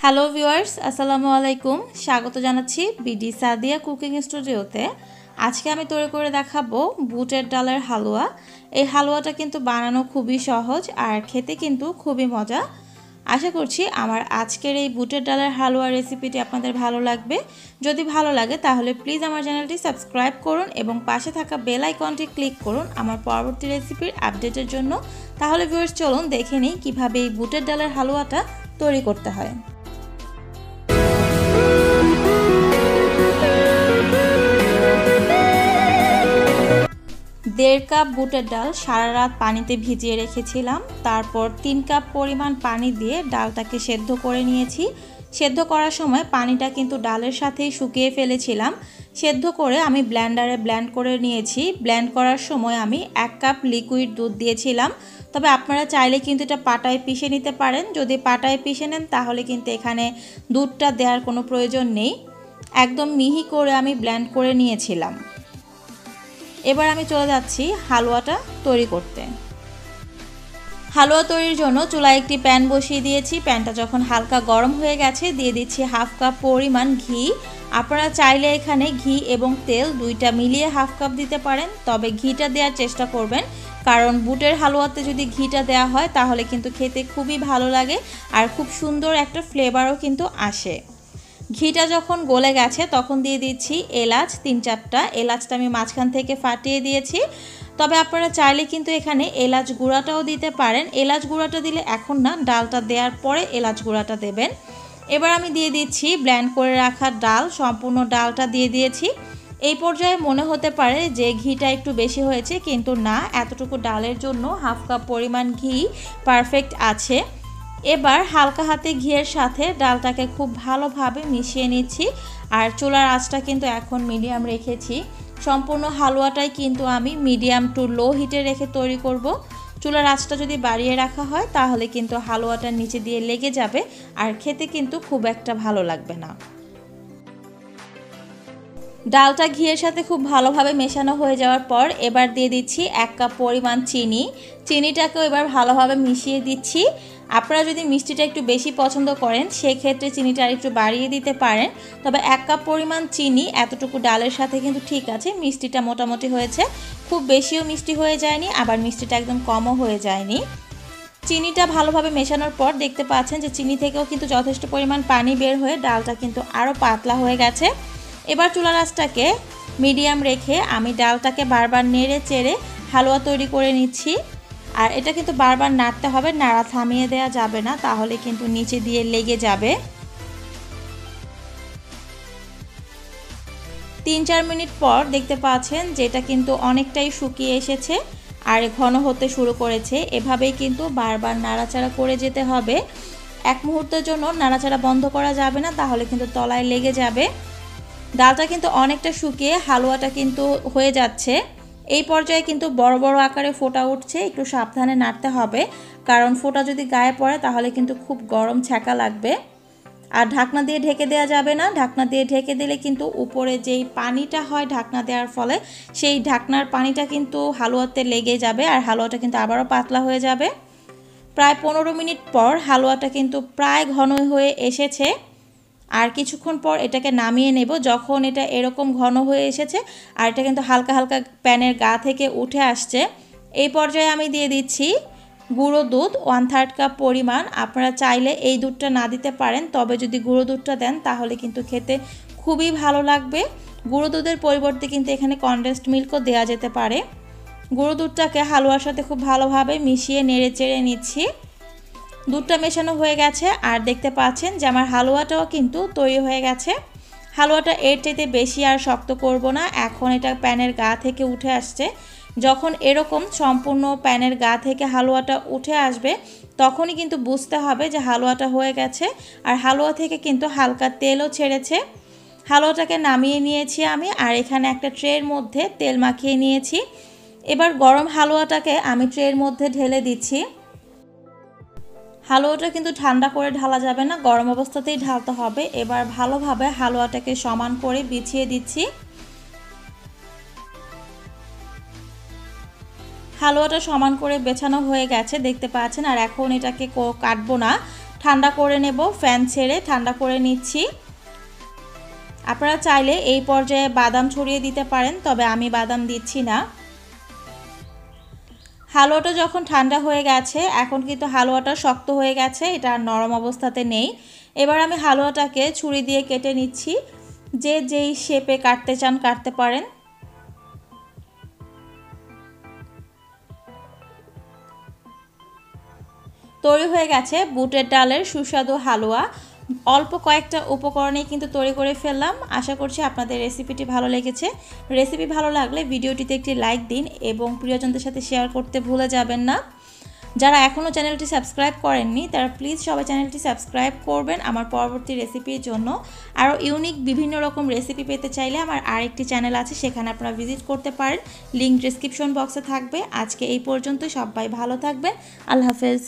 Hello viewers, আসসালামু আলাইকুম। স্বাগত জানাচ্ছি বিডি সাদিয়া কুকিং স্টুডিওতে। আজকে আমি তৈরি করে দেখাবো বুটের ডালের হালুয়া। এই হালুয়াটা কিন্তু বানানো খুবই সহজ আর খেতে কিন্তু খুবই মজা। আশা করছি আমার আজকের এই বুটের ডালের হালুয়া রেসিপিটি আপনাদের ভালো লাগবে। যদি ভালো লাগে তাহলে প্লিজ আমার চ্যানেলটি সাবস্ক্রাইব করুন এবং পাশে থাকা বেল আইকনটি ক্লিক করুন আমার পরবর্তী রেসিপির আপডেটের জন্য। তাহলে ভিউয়ার্স চলুন দেখে নিই কীভাবে এই বুটের ডালের হালুয়াটা তৈরি করতে হয়। 1.5 কাপ বুটের ডাল সারা রাত পানিতে ভিজিয়ে রেখেছিলাম। তারপর 3 কাপ পরিমাণ পানি দিয়ে ডালটাকে সেদ্ধ করে নিয়েছি। সেদ্ধ করার সময় পানিটা কিন্তু ডালের সাথেই শুকিয়ে ফেলেছিলাম। সেদ্ধ করে আমি ব্লেন্ডারে ব্লেন্ড করে নিয়েছি। ব্লেন্ড করার সময় আমি 1 কাপ লিকুইড দুধ দিয়েছিলাম। তবে আপনারা চাইলে কিন্তু এটা পাটায় পিষে নিতে পারেন। যদি পাটায় পিষে নেন তাহলে কিন্তু এখানে দুধটা দেওয়ার কোনো প্রয়োজন নেই। একদম মিহি করে আমি ব্লেন্ড করে নিয়েছিলাম। এবার আমি চলে যাচ্ছি হালুয়াটা তৈরি করতে। হালুয়া তৈরির জন্য চুলায় একটি প্যান বসিয়ে দিয়েছি। প্যানটা যখন হালকা গরম হয়ে গেছে দিয়ে দিচ্ছি 1/2 কাপ পরিমাণ ঘি। আপনারা চাইলে এখানে ঘি এবং তেল দুইটা মিলিয়ে 1/2 কাপ দিতে পারেন, তবে ঘিটা দেওয়ার চেষ্টা করবেন, কারণ বুটের হালুয়াতে যদি ঘিটা দেওয়া হয় তাহলে কিন্তু খেতে খুবই ভালো লাগে আর খুব সুন্দর একটা ফ্লেভারও কিন্তু আসে। ঘিটা যখন গলে গেছে তখন দিয়ে দিচ্ছি এলাচ 3-4টা। এলাচটা আমি মাঝখান থেকে ফাটিয়ে দিয়েছি। তবে আপনারা চাইলে কিন্তু এখানে এলাচ গুঁড়াটাও দিতে পারেন। এলাচ গুঁড়াটা দিলে এখন না, ডালটা দেওয়ার পরে এলাচ গুঁড়াটা দেবেন। এবার আমি দিয়ে দিচ্ছি ব্লেন্ড করে রাখা ডাল। সম্পূর্ণ ডালটা দিয়ে দিয়েছি। এই পর্যায়ে মনে হতে পারে যে ঘিটা একটু বেশি হয়েছে, কিন্তু না, এতটুকু ডালের জন্য 1/2 কাপ পরিমাণ ঘি পারফেক্ট আছে। এবার হালকা হাতে ঘিয়ের সাথে ডালটাকে খুব ভালোভাবে মিশিয়ে নিচ্ছি। আর চুলার আঁচটা কিন্তু এখন মিডিয়াম রেখেছি। সম্পূর্ণ হালুয়াটাই কিন্তু আমি মিডিয়াম টু লো হিটে রেখে তৈরি করব। চুলার আঁচটা যদি বাড়িয়ে রাখা হয় তাহলে কিন্তু হালুয়াটার নিচে দিয়ে লেগে যাবে আর খেতে কিন্তু খুব একটা ভালো লাগবে না। ডালটা ঘিয়ের সাথে খুব ভালোভাবে মেশানো হয়ে যাওয়ার পর এবার দিয়ে দিচ্ছি 1 কাপ পরিমাণ চিনি। চিনিটাকেও এবার ভালোভাবে মিশিয়ে দিচ্ছি। আপনারা যদি মিষ্টিটা একটু বেশি পছন্দ করেন সেক্ষেত্রে চিনিটা আর একটু বাড়িয়ে দিতে পারেন। তবে 1 কাপ পরিমাণ চিনি এতটুকু ডালের সাথে কিন্তু ঠিক আছে। মিষ্টিটা মোটামুটি হয়েছে, খুব বেশিও মিষ্টি হয়ে যায়নি, আবার মিষ্টিটা একদম কমও হয়ে যায়নি। চিনিটা ভালোভাবে মেশানোর পর দেখতে পাচ্ছেন যে চিনি থেকেও কিন্তু যথেষ্ট পরিমাণ পানি বের হয়ে ডালটা কিন্তু আরও পাতলা হয়ে গেছে। এবার চুলার আঁচটাকে মিডিয়াম রেখে আমি ডালটাকে বারবার নেড়ে চেড়ে হালুয়া তৈরি করে নিচ্ছি। আর এটা কিন্তু বারবার নাড়তে হবে, নাড়া থামিয়ে দেওয়া যাবে না, তাহলে কিন্তু নিচে দিয়ে লেগে যাবে। 3-4 মিনিট পর দেখতে পাচ্ছেন যে এটা কিন্তু অনেকটাই শুকিয়ে এসেছে আর ঘন হতে শুরু করেছে। এভাবেই কিন্তু বারবার নাড়াচাড়া করে যেতে হবে। এক মুহূর্তের জন্য নাড়াচাড়া বন্ধ করা যাবে না, তাহলে কিন্তু তলায় লেগে যাবে। ডালটা কিন্তু অনেকটা শুকিয়ে হালুয়াটা কিন্তু হয়ে যাচ্ছে। এই পর্যায়ে কিন্তু বড় বড় আকারে ফোঁটা উঠছে, একটু সাবধানে নাড়তে হবে, কারণ ফোঁটা যদি গায়ে পড়ে তাহলে কিন্তু খুব গরম ছ্যাঁকা লাগবে। আর ঢাকনা দিয়ে ঢেকে দেওয়া যাবে না। ঢাকনা দিয়ে ঢেকে দিলে কিন্তু উপরে যেই পানিটা হয় ঢাকনা দেওয়ার ফলে, সেই ঢাকনার পানিটা কিন্তু হালুয়াতে লেগে যাবে আর হালুয়াটা কিন্তু আবারও পাতলা হয়ে যাবে। প্রায় 15 মিনিট পর হালুয়াটা কিন্তু প্রায় ঘন হয়ে এসেছে। আর কিছুক্ষণ পর এটাকে নামিয়ে নেব। যখন এটা এরকম ঘন হয়ে এসেছে আর এটা কিন্তু হালকা হালকা প্যানের গা থেকে উঠে আসছে, এই পর্যায়ে আমি দিয়ে দিচ্ছি গুঁড়ো দুধ 1/3 কাপ পরিমাণ। আপনারা চাইলে এই দুধটা না দিতে পারেন, তবে যদি গুঁড়ো দুধটা দেন তাহলে কিন্তু খেতে খুবই ভালো লাগবে। গুঁড়ো দুধের পরিবর্তে কিন্তু এখানে কনডেন্সড মিল্কও দেওয়া যেতে পারে। গুঁড়ো দুধটাকে হালুয়ার সাথে খুব ভালোভাবে মিশিয়ে নেড়ে চেড়ে নিচ্ছি। দুধটা মেশানো হয়ে গেছে আর দেখতে পাচ্ছেন যে আমার হালুয়াটাও কিন্তু তৈরি হয়ে গেছে। হালুয়াটা এর চাইতে বেশি আর শক্ত করব না। এখন এটা প্যানের গা থেকে উঠে আসছে। যখন এরকম সম্পূর্ণ প্যানের গা থেকে হালুয়াটা উঠে আসবে তখনই কিন্তু বুঝতে হবে যে হালুয়াটা হয়ে গেছে। আর হালুয়া থেকে কিন্তু হালকা তেলও ছেড়েছে। হালুয়াটাকে নামিয়ে নিয়েছি আমি, আর এখানে একটা ট্রের মধ্যে তেল মাখিয়ে নিয়েছি। এবার গরম হালুয়াটাকে আমি ট্রের মধ্যে ঢেলে দিচ্ছি। হালুয়াটা কিন্তু ঠান্ডা করে ঢালা যাবে না, গরম অবস্থাতেই ঢালতে হবে। এবার ভালোভাবে হালুয়াটাকে সমান করে বিছিয়ে দিচ্ছি। হালুয়াটা সমান করে বেছানো হয়ে গেছে দেখতে পাচ্ছেন। আর এখন এটাকে কাটবো না, ঠান্ডা করে নেব, ফ্যান ছেড়ে ঠান্ডা করে নিচ্ছি। আপনারা চাইলে এই পর্যায়ে বাদাম ছড়িয়ে দিতে পারেন, তবে আমি বাদাম দিচ্ছি না। হালুয়াটা যখন ঠান্ডা হয়ে গেছে, এখন কিন্তু হালুয়াটা শক্ত হয়ে গেছে, এটা আর নরম অবস্থাতে নেই। এবার আমি হালুয়াটাকে ছুরি দিয়ে কেটে নিচ্ছি। যে যেই শেপে কাটতে চান কাটতে পারেন। তৈরি হয়ে গেছে বুটের ডালের সুস্বাদু হালুয়া। অল্প কয়েকটা উপকরণেই কিন্তু তৈরি করে ফেললাম। আশা করছি আপনাদের রেসিপিটি ভালো লেগেছে। রেসিপি ভালো লাগলে ভিডিওটিতে একটি লাইক দিন এবং প্রিয়জনদের সাথে শেয়ার করতে ভুলে যাবেন না। যারা এখনও চ্যানেলটি সাবস্ক্রাইব করেননি তারা প্লিজ সবাই চ্যানেলটি সাবস্ক্রাইব করবেন আমার পরবর্তী রেসিপির জন্য। আরও ইউনিক বিভিন্ন রকম রেসিপি পেতে চাইলে আমার আরেকটি চ্যানেল আছে, সেখানে আপনারা ভিজিট করতে পারেন। লিঙ্ক ডেসক্রিপশন বক্সে থাকবে। আজকে এই পর্যন্ত, সবাই ভালো থাকবেন। আল্লাহ হাফেজ।